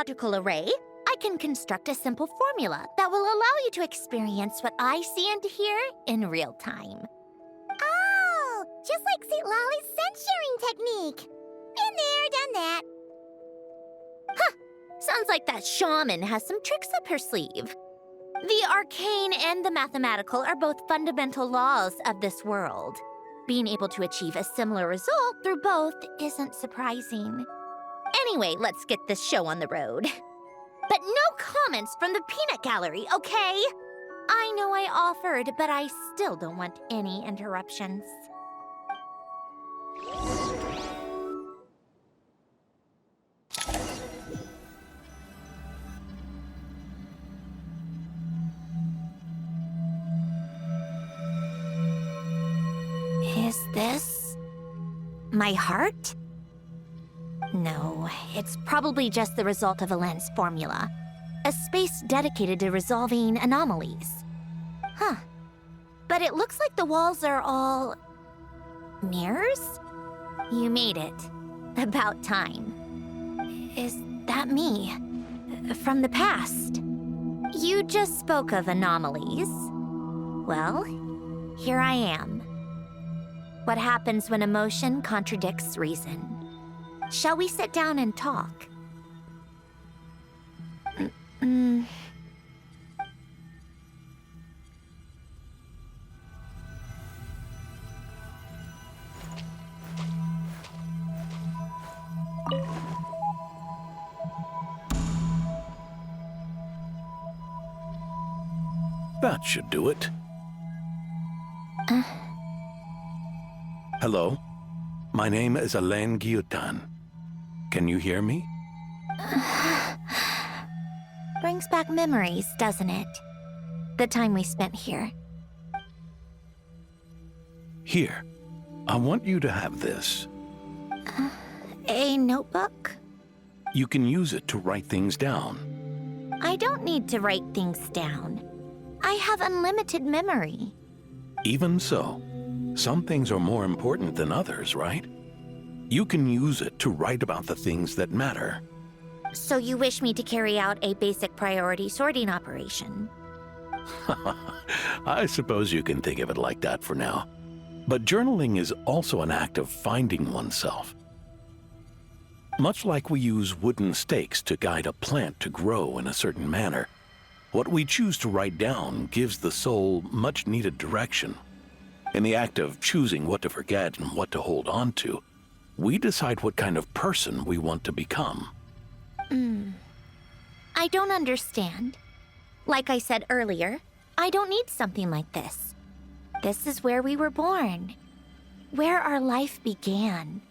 logical array, I can construct a simple formula that will allow you to experience what I see and hear in real time. Oh, just like St. Lolly's scent-sharing technique. Been there, done that. Sounds like that shaman has some tricks up her sleeve. The arcane and the mathematical are both fundamental laws of this world. Being able to achieve a similar result through both isn't surprising. Anyway, let's get this show on the road. But no comments from the peanut gallery, okay? I know I offered, but I still don't want any interruptions. Is this my heart? No, it's probably just the result of a lens formula. A space dedicated to resolving anomalies. Huh. But it looks like the walls are all... mirrors? You made it. About time. Is that me? From the past? You just spoke of anomalies. Well, here I am. What happens when emotion contradicts reason? Shall we sit down and talk? That should do it. Hello? My name is Alain Guillotin. Can you hear me? Brings back memories, doesn't it? The time we spent here. Here. I want you to have this. A notebook? You can use it to write things down. I don't need to write things down. I have unlimited memory. Even so, some things are more important than others, right? You can use it to write about the things that matter. So you wish me to carry out a basic priority sorting operation? I suppose you can think of it like that for now. But journaling is also an act of finding oneself. Much like we use wooden stakes to guide a plant to grow in a certain manner, what we choose to write down gives the soul much-needed direction. In the act of choosing what to forget and what to hold on to, we decide what kind of person we want to become. I don't understand. Like I said earlier, I don't need something like this. This is where we were born, where our life began.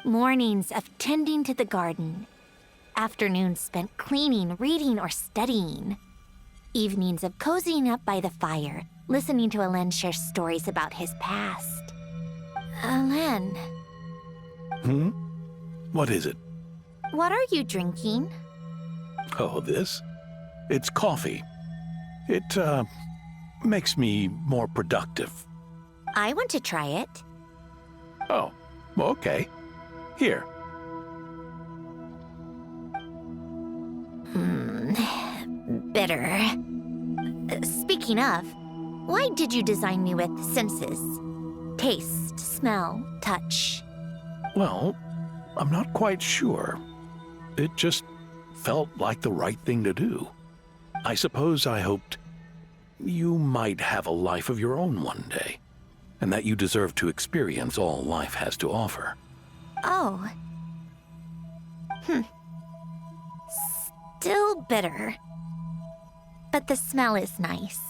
Mornings of tending to the garden, afternoons spent cleaning, reading, or studying, evenings of cozying up by the fire, listening to Alain share stories about his past. Alain. What is it? What are you drinking? Oh, this? It's coffee. It, makes me more productive. I want to try it. Oh, okay. Here. Bitter. Speaking of, why did you design me with senses? Taste, smell, touch. Well, I'm not quite sure. It just felt like the right thing to do. I suppose I hoped you might have a life of your own one day, and that you deserve to experience all life has to offer. Oh. Still bitter. But the smell is nice.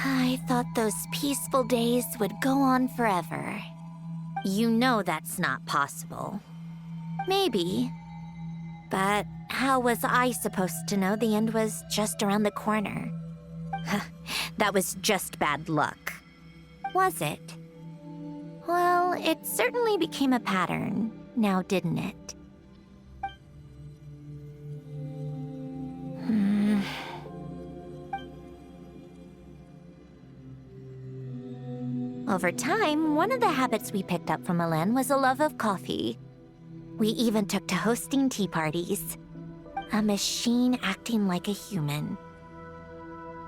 I thought those peaceful days would go on forever. You know that's not possible. Maybe. But how was I supposed to know the end was just around the corner? That was just bad luck. Was it? Well, it certainly became a pattern, now didn't it? Over time, one of the habits we picked up from Alain was a love of coffee. We even took to hosting tea parties. A machine acting like a human.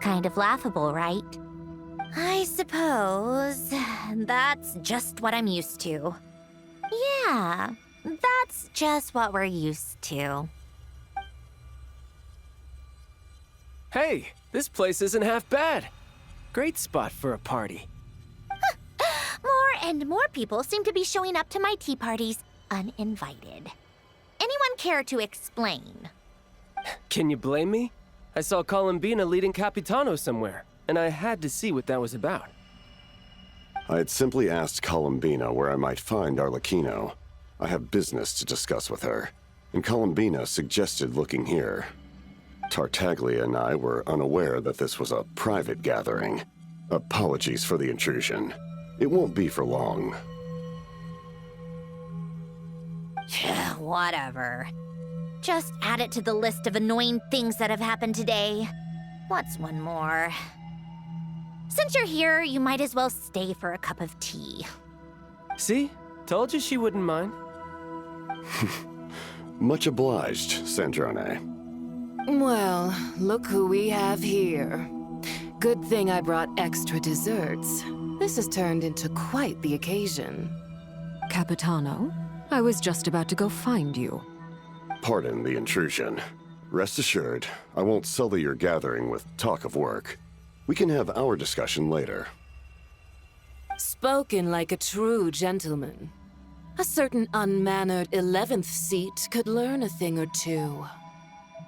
Kind of laughable, right? I suppose that's just what I'm used to. Yeah, that's just what we're used to. Hey, this place isn't half bad. Great spot for a party. More and more people seem to be showing up to my tea parties uninvited. Anyone care to explain? Can you blame me? I saw Columbina leading Capitano somewhere, and I had to see what that was about. I had simply asked Columbina where I might find Arlecchino. I have business to discuss with her, and Columbina suggested looking here. Tartaglia and I were unaware that this was a private gathering. Apologies for the intrusion. It won't be for long. Whatever. Just add it to the list of annoying things that have happened today. What's one more? Since you're here, you might as well stay for a cup of tea. See? Told you she wouldn't mind. Much obliged, Sandrone. Well, look who we have here. Good thing I brought extra desserts. This has turned into quite the occasion. Capitano, I was just about to go find you. Pardon the intrusion. Rest assured, I won't sully your gathering with talk of work. We can have our discussion later. Spoken like a true gentleman. A certain unmannered 11th seat could learn a thing or two.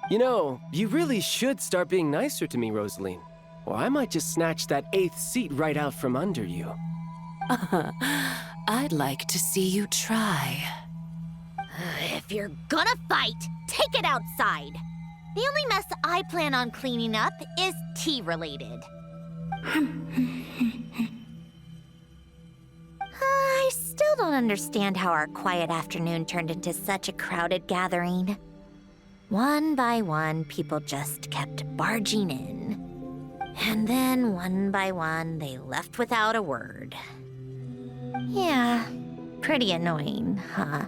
You know, you really should start being nicer to me, Rosaline. Or I might just snatch that 8th seat right out from under you. I'd like to see you try. If you're gonna fight, take it outside. The only mess I plan on cleaning up is tea-related. I still don't understand how our quiet afternoon turned into such a crowded gathering. One by one, people just kept barging in. And then, one by one, they left without a word. Yeah, pretty annoying, huh?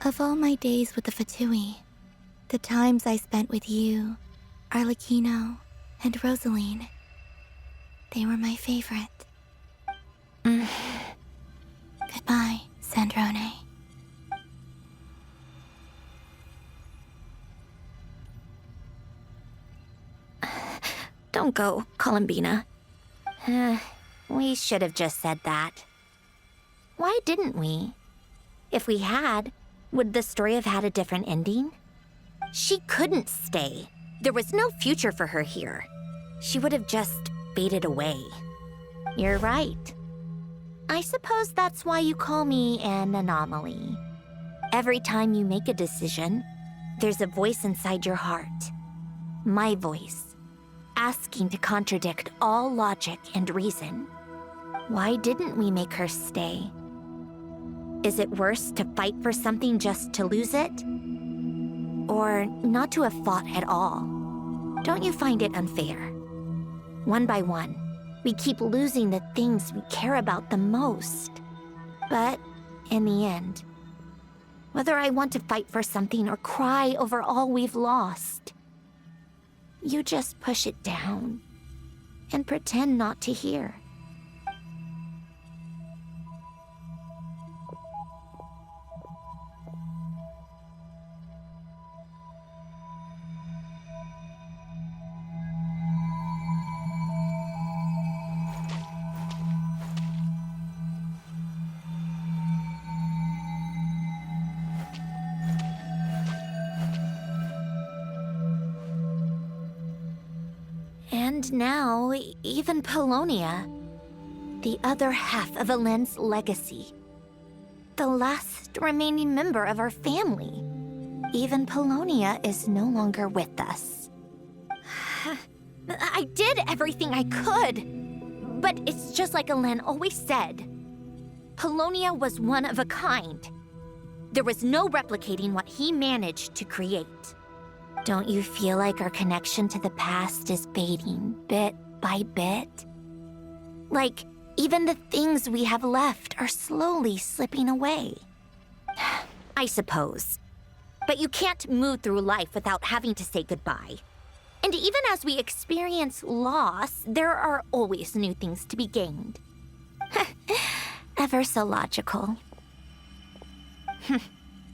Of all my days with the Fatui, the times I spent with you, Arlecchino, and Rosaline, they were my favorite. Goodbye, Sandrone. Don't go, Columbina. We should have just said that. Why didn't we? If we had, would the story have had a different ending? She couldn't stay. There was no future for her here. She would have just faded away. You're right. I suppose that's why you call me an anomaly. Every time you make a decision, there's a voice inside your heart. My voice, asking to contradict all logic and reason. Why didn't we make her stay? Is it worse to fight for something just to lose it? Or not to have fought at all? Don't you find it unfair? One by one, we keep losing the things we care about the most. But in the end, whether I want to fight for something or cry over all we've lost, you just push it down and pretend not to hear. And now, even Polonia, the other half of Helen's legacy, the last remaining member of our family, even Polonia is no longer with us. I did everything I could, But it's just like Elen always said. Polonia was one of a kind. There was no replicating what he managed to create. Don't you feel like our connection to the past is fading bit by bit? Like, even the things we have left are slowly slipping away. I suppose. But you can't move through life without having to say goodbye. And even as we experience loss, there are always new things to be gained. Ever so logical.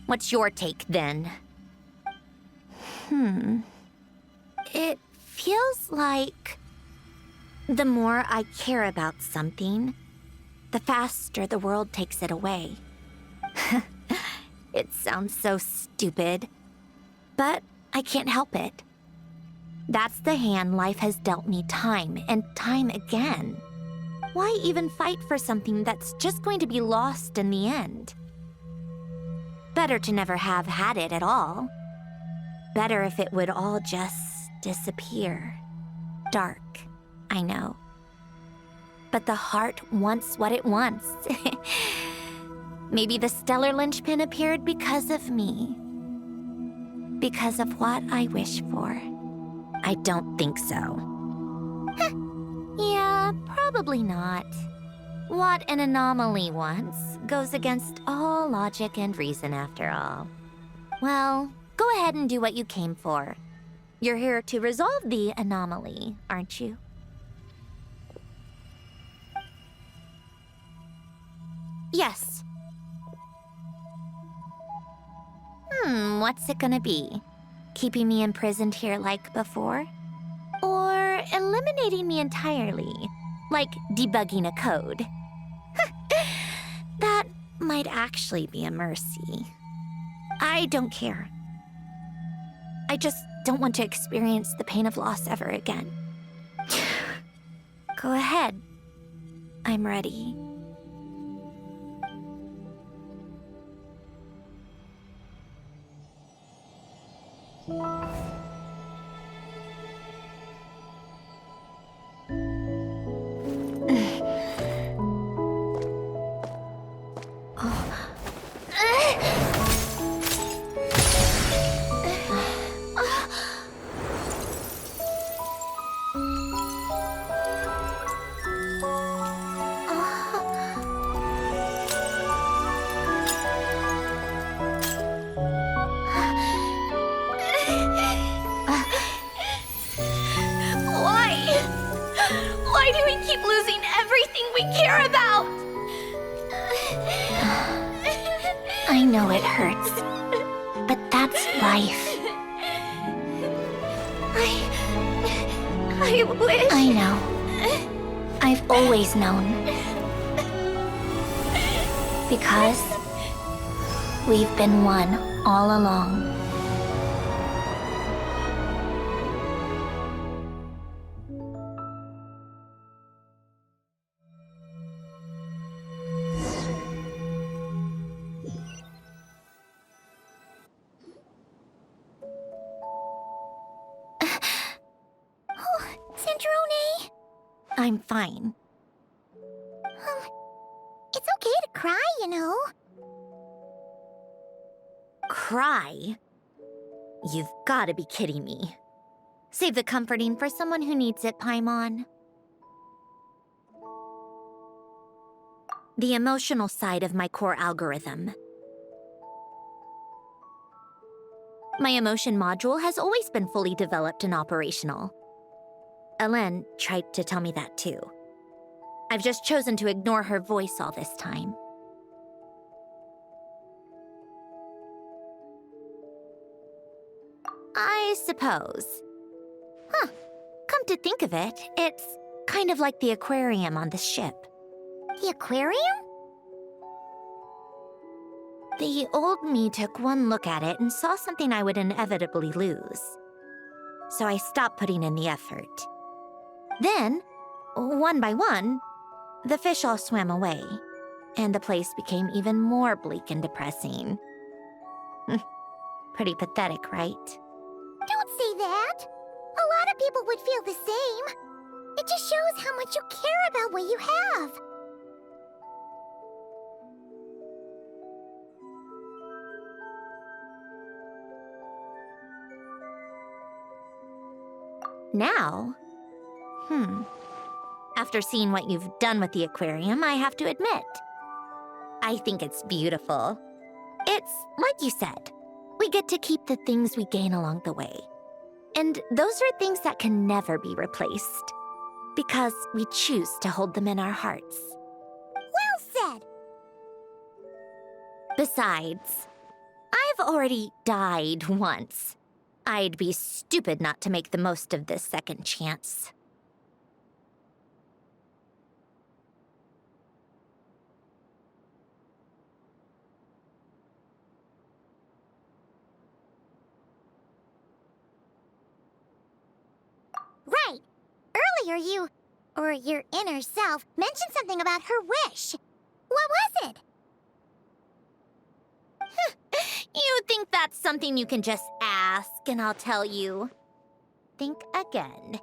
What's your take, then? It feels like the more I care about something, the faster the world takes it away. It sounds so stupid, but I can't help it. That's the hand life has dealt me time and time again. Why even fight for something that's just going to be lost in the end? Better to never have had it at all. Better if it would all just disappear. Dark, I know. But the heart wants what it wants. Maybe the stellar linchpin appeared because of me. Because of what I wish for. I don't think so. Yeah, probably not. What an anomaly wants goes against all logic and reason after all. Well, go ahead and do what you came for. You're here to resolve the anomaly, aren't you? Yes. What's it gonna be? Keeping me imprisoned here like before? Or eliminating me entirely, like debugging a code? That might actually be a mercy. I don't care. I just don't want to experience the pain of loss ever again. Go ahead. I'm ready. Why do we keep losing everything we care about? I know it hurts, but that's life. I wish... I know. I've always known. Because we've been one all along. Sandrone? I'm fine. It's okay to cry, you know. Cry? You've got to be kidding me. Save the comforting for someone who needs it, Paimon. The emotional side of my core algorithm. My emotion module has always been fully developed and operational. Elen tried to tell me that too. I've just chosen to ignore her voice all this time. I suppose. Come to think of it, it's kind of like the aquarium on the ship. The aquarium? The old me took one look at it and saw something I would inevitably lose. So I stopped putting in the effort. Then, one by one, the fish all swam away, and the place became even more bleak and depressing. Pretty pathetic, right? Don't say that. A lot of people would feel the same. It just shows how much you care about what you have. Now? After seeing what you've done with the aquarium, I have to admit, I think it's beautiful. It's like you said, we get to keep the things we gain along the way. And those are things that can never be replaced, because we choose to hold them in our hearts. Well said. Besides, I've already died once. I'd be stupid not to make the most of this second chance. Right. Earlier or your inner self, mentioned something about her wish. What was it? You think that's something you can just ask and I'll tell you? Think again.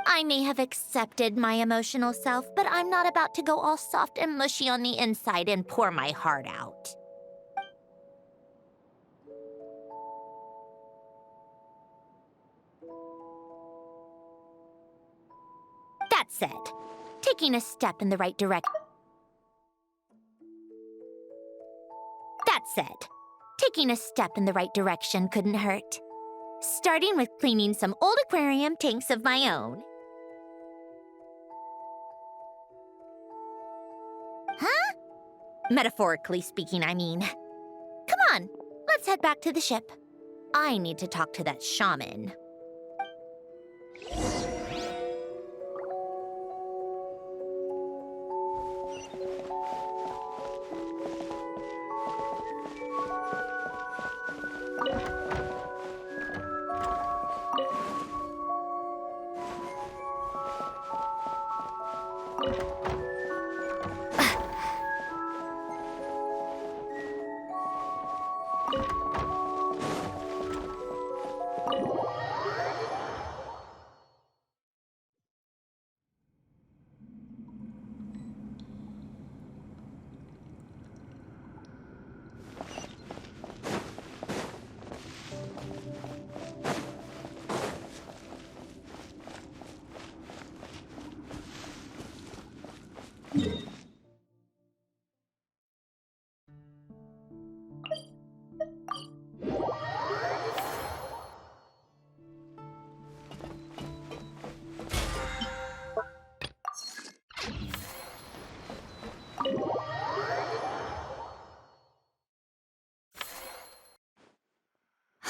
I may have accepted my emotional self, but I'm not about to go all soft and mushy on the inside and pour my heart out. That said, taking a step in the right direction. That said, taking a step in the right direction couldn't hurt. Starting with cleaning some old aquarium tanks of my own. Huh? Metaphorically speaking, I mean. Come on, let's head back to the ship. I need to talk to that shaman.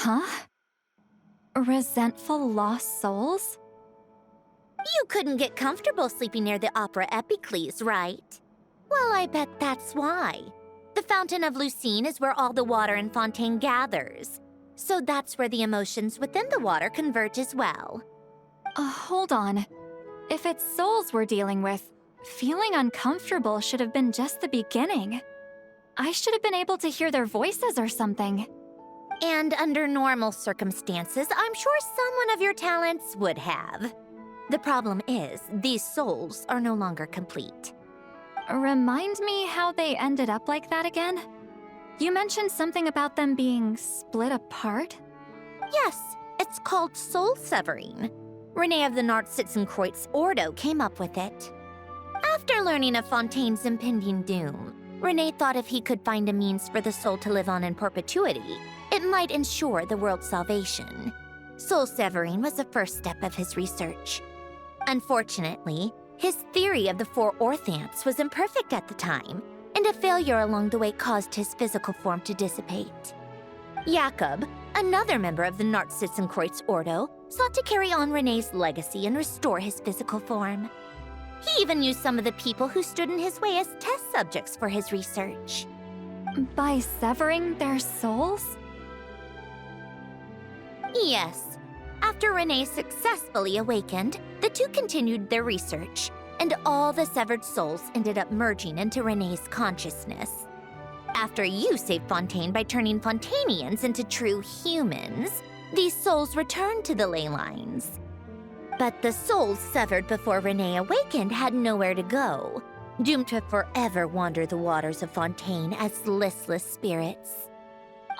Huh? Resentful lost souls? You couldn't get comfortable sleeping near the Opera Epicles, right? Well, I bet that's why. The Fountain of Lucine is where all the water in Fontaine gathers. So that's where the emotions within the water converge as well. Hold on. If it's souls we're dealing with, feeling uncomfortable should have been just the beginning. I should have been able to hear their voices or something. And under normal circumstances, I'm sure someone of your talents would have. The problem is, these souls are no longer complete. Remind me how they ended up like that again? You mentioned something about them being split apart? Yes, it's called soul severing. Renee of the Nartsitzenkreuz Ordo came up with it. After learning of Fontaine's impending doom, Renee thought if he could find a means for the soul to live on in perpetuity, it might ensure the world's salvation. Soul severing was the first step of his research. Unfortunately, his theory of the four orthants was imperfect at the time, and a failure along the way caused his physical form to dissipate. Jakob, another member of the Nartsitzenkreuz Ordo, sought to carry on Renee's legacy and restore his physical form. He even used some of the people who stood in his way as test subjects for his research. By severing their souls? Yes. After Renee successfully awakened, the two continued their research, and all the severed souls ended up merging into Renee's consciousness. After you saved Fontaine by turning Fontainians into true humans, these souls returned to the ley lines. But the souls severed before Renee awakened had nowhere to go, doomed to forever wander the waters of Fontaine as listless spirits.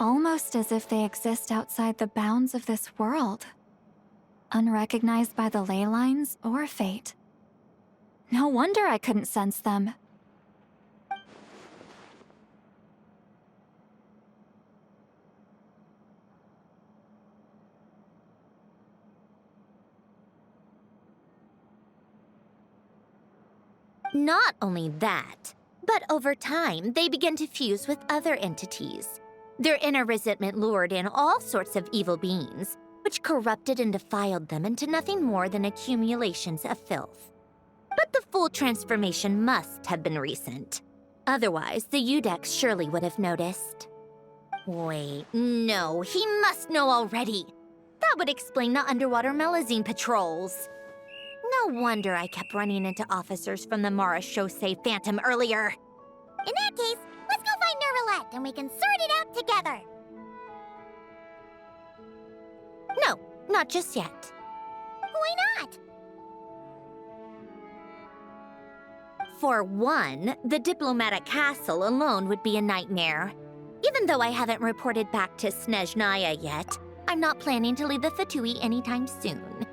Almost as if they exist outside the bounds of this world, unrecognized by the ley lines or fate. No wonder I couldn't sense them. Not only that, but over time, they began to fuse with other entities. Their inner resentment lured in all sorts of evil beings, which corrupted and defiled them into nothing more than accumulations of filth. But the full transformation must have been recent. Otherwise, the Udex surely would have noticed. Wait, no, he must know already. That would explain the underwater Melazine patrols. No wonder I kept running into officers from the Mara Chaussee Phantom earlier. In that case, let's go find Nervalette and we can sort it out together. No, not just yet. Why not? For one, the diplomatic castle alone would be a nightmare. Even though I haven't reported back to Snezhnaya yet, I'm not planning to leave the Fatui anytime soon.